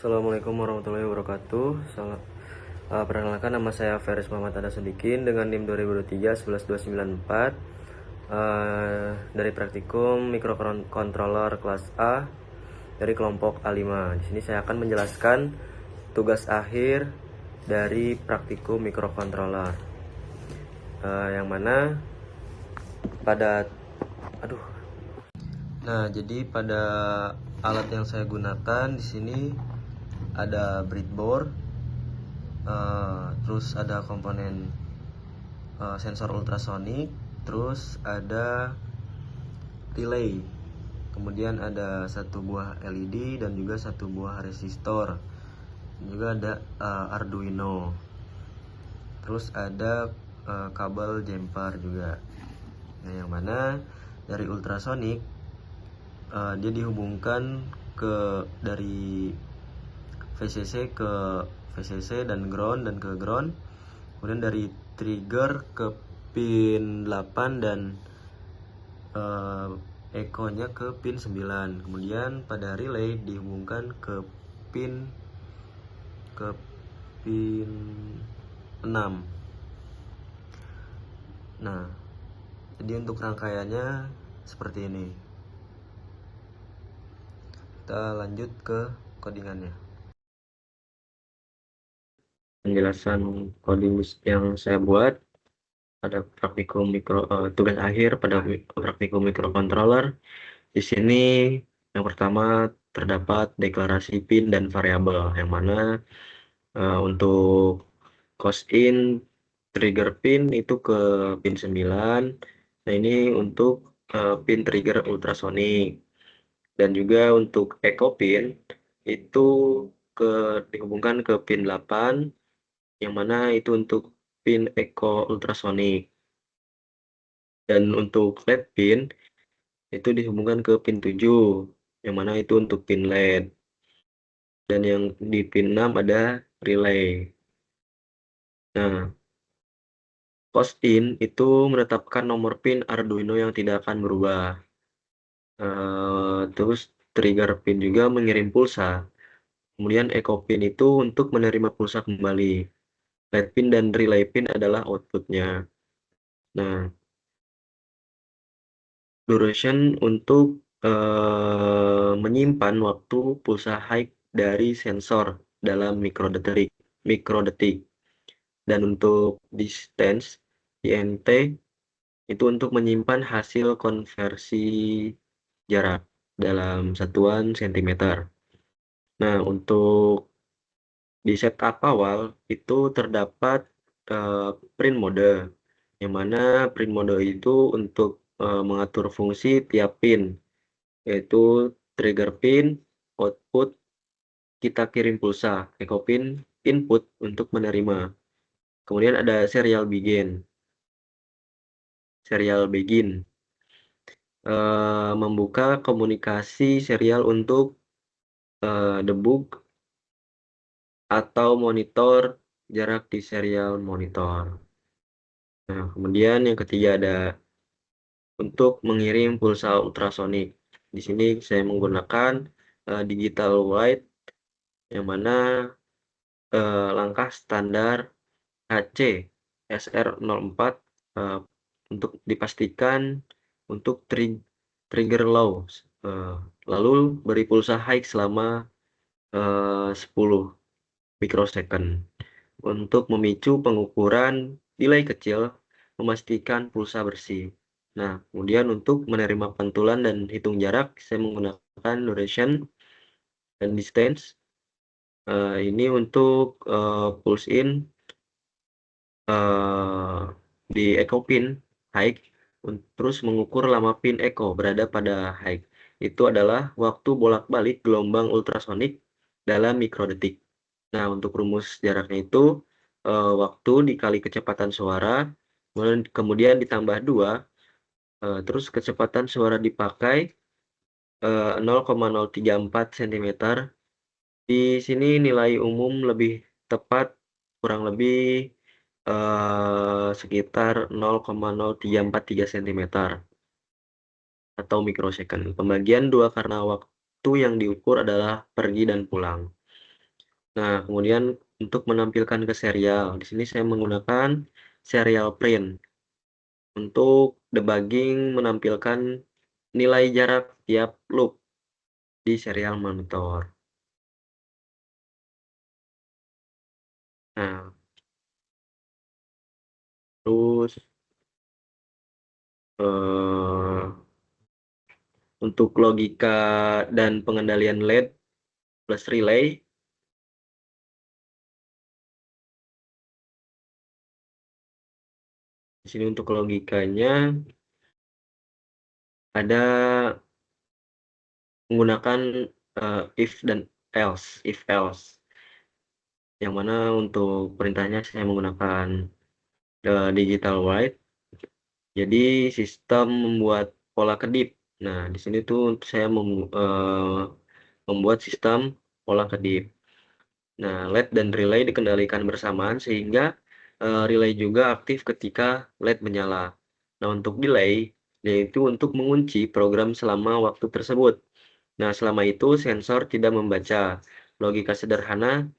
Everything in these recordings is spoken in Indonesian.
Assalamualaikum warahmatullahi wabarakatuh. Perkenalkan, nama saya Feris Muhammad Ada Sodikin dengan NIM 2023 11294 dari praktikum microcontroller kelas A dari kelompok A5. Di sini saya akan menjelaskan tugas akhir dari praktikum microcontroller, yang mana pada jadi pada alat yang saya gunakan di sini ada breadboard, terus ada komponen sensor ultrasonik, terus ada relay, kemudian ada satu buah LED dan juga satu buah resistor, juga ada Arduino, terus ada kabel jumper juga. Nah, yang mana dari ultrasonik dia dihubungkan dari VCC ke VCC dan ground dan ke ground, kemudian dari trigger ke pin 8 dan echo-nya ke pin 9. Kemudian pada relay dihubungkan ke pin 6. Nah, jadi untuk rangkaiannya seperti ini. Kita lanjut ke codingannya. Penjelasan coding yang saya buat pada praktikum tugas akhir pada praktikum microcontroller. Di sini yang pertama terdapat deklarasi pin dan variabel, yang mana untuk cosin trigger pin itu ke pin 9. Nah, ini untuk pin trigger ultrasonik, dan juga untuk echo pin itu dihubungkan ke pin 8, yang mana itu untuk pin echo ultrasonik, dan untuk LED pin itu dihubungkan ke pin 7, yang mana itu untuk pin LED, dan yang di pin 6 ada relay. Nah, cosin itu menetapkan nomor pin Arduino yang tidak akan berubah. Terus trigger pin juga mengirim pulsa, kemudian echo pin itu untuk menerima pulsa kembali. LED pin dan relay pin adalah outputnya. Nah, duration untuk menyimpan waktu pulsa high dari sensor dalam mikrodetik. Dan untuk distance INT itu untuk menyimpan hasil konversi jarak dalam satuan cm. Nah, untuk di setup awal itu terdapat print mode, yang mana print mode itu untuk mengatur fungsi tiap pin, yaitu trigger pin output kita kirim pulsa, echo pin input untuk menerima. Kemudian ada serial begin membuka komunikasi serial untuk debug atau monitor jarak di serial monitor. Nah, kemudian yang ketiga ada untuk mengirim pulsa ultrasonik. Di sini saya menggunakan digital wide, yang mana langkah standar HC SR04 untuk dipastikan untuk trigger low, lalu beri pulsa high selama 10 mikrosecond untuk memicu pengukuran delay kecil, memastikan pulsa bersih. Nah, kemudian untuk menerima pantulan dan hitung jarak, saya menggunakan duration dan distance. Ini untuk pulse in di echo pin high, terus mengukur lama pin echo berada pada high. Itu adalah waktu bolak-balik gelombang ultrasonik dalam mikrodetik. Nah, untuk rumus jaraknya itu waktu dikali kecepatan suara, kemudian ditambah 2, terus kecepatan suara dipakai 0,034 cm. Di sini nilai umum lebih tepat, kurang lebih sekitar 0,0343 cm atau mikrosecond. Pembagian 2 karena waktu yang diukur adalah pergi dan pulang. Nah, kemudian untuk menampilkan ke serial, di sini saya menggunakan serial print. Untuk debugging menampilkan nilai jarak tiap loop di serial monitor. Nah, terus eh, untuk logika dan pengendalian LED plus relay, di sini untuk logikanya ada menggunakan if dan else, if else. Yang mana untuk perintahnya saya menggunakan digital white. Jadi sistem membuat pola kedip. Nah, di sini tuh saya membuat sistem pola kedip. Nah, LED dan relay dikendalikan bersamaan sehingga relay juga aktif ketika LED menyala. Nah, untuk delay yaitu untuk mengunci program selama waktu tersebut. Nah, selama itu sensor tidak membaca. Logika sederhana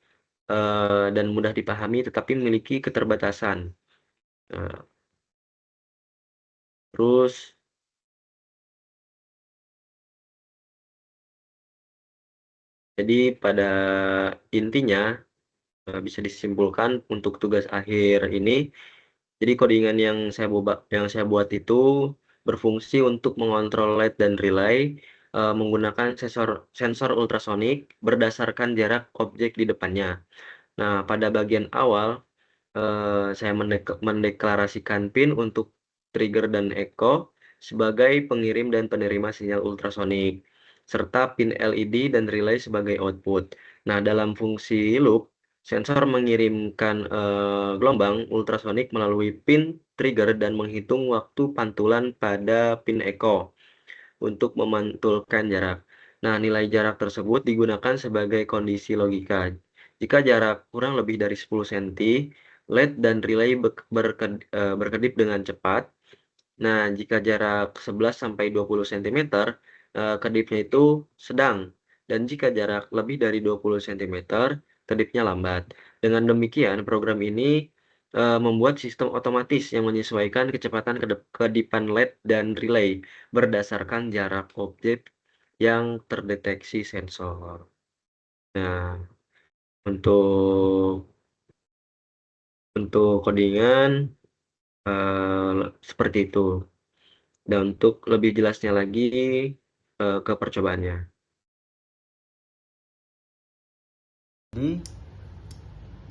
dan mudah dipahami tetapi memiliki keterbatasan. Nah, terus jadi pada intinya bisa disimpulkan untuk tugas akhir ini. Jadi codingan yang saya buat itu berfungsi untuk mengontrol LED dan relay menggunakan sensor ultrasonik berdasarkan jarak objek di depannya. Nah, pada bagian awal saya mendeklarasikan pin untuk trigger dan echo sebagai pengirim dan penerima sinyal ultrasonik, serta pin LED dan relay sebagai output. Nah, dalam fungsi loop, sensor mengirimkan gelombang ultrasonik melalui pin trigger dan menghitung waktu pantulan pada pin echo untuk memantulkan jarak. Nah, nilai jarak tersebut digunakan sebagai kondisi logika. Jika jarak kurang lebih dari 10 cm, LED dan relay berkedip dengan cepat. Nah, jika jarak 11 sampai 20 cm, kedipnya itu sedang. Dan jika jarak lebih dari 20 cm, kedipnya lambat. Dengan demikian, program ini membuat sistem otomatis yang menyesuaikan kecepatan kedipan LED dan relay berdasarkan jarak objek yang terdeteksi sensor. Nah, untuk codingan seperti itu. Dan untuk lebih jelasnya lagi ke percobaannya.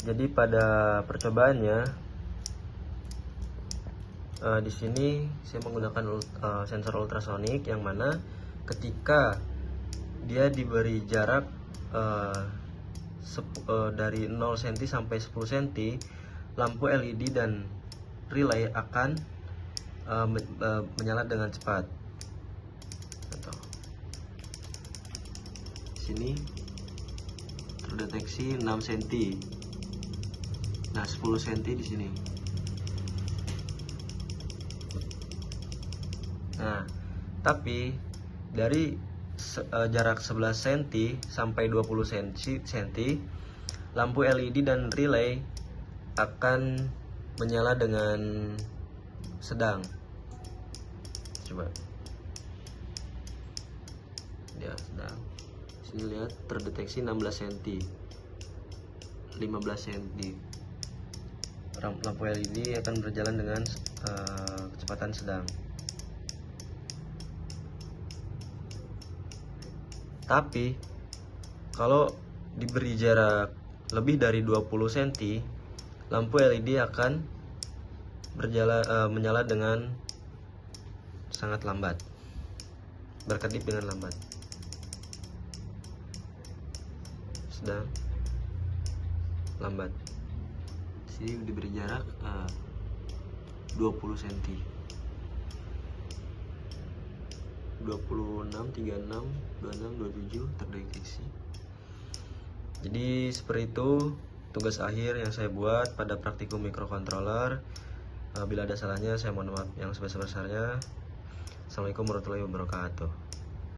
Jadi, pada percobaannya di sini saya menggunakan sensor ultrasonik yang mana ketika dia diberi jarak dari 0 cm sampai 10 cm, lampu LED dan relay akan menyala dengan cepat. Contoh. Di sini terdeteksi 6 cm. Nah, 10 cm di sini. Nah, tapi dari jarak 11 cm sampai 20 cm, lampu LED dan relay akan menyala dengan sedang. Coba. Ya, sedang. Sini lihat terdeteksi 16 cm. 15 cm. Lampu LED akan berjalan dengan kecepatan sedang. Tapi kalau diberi jarak lebih dari 20 cm, lampu LED akan menyala dengan sangat lambat, berkedip dengan lambat, sedang, lambat. Sini diberi jarak 20 cm. 26, 36, 26, 27 terdeteksi. Jadi seperti itu tugas akhir yang saya buat pada praktikum microcontroller. Bila ada salahnya saya mohon maaf yang sebesar-besarnya. Assalamualaikum warahmatullahi wabarakatuh.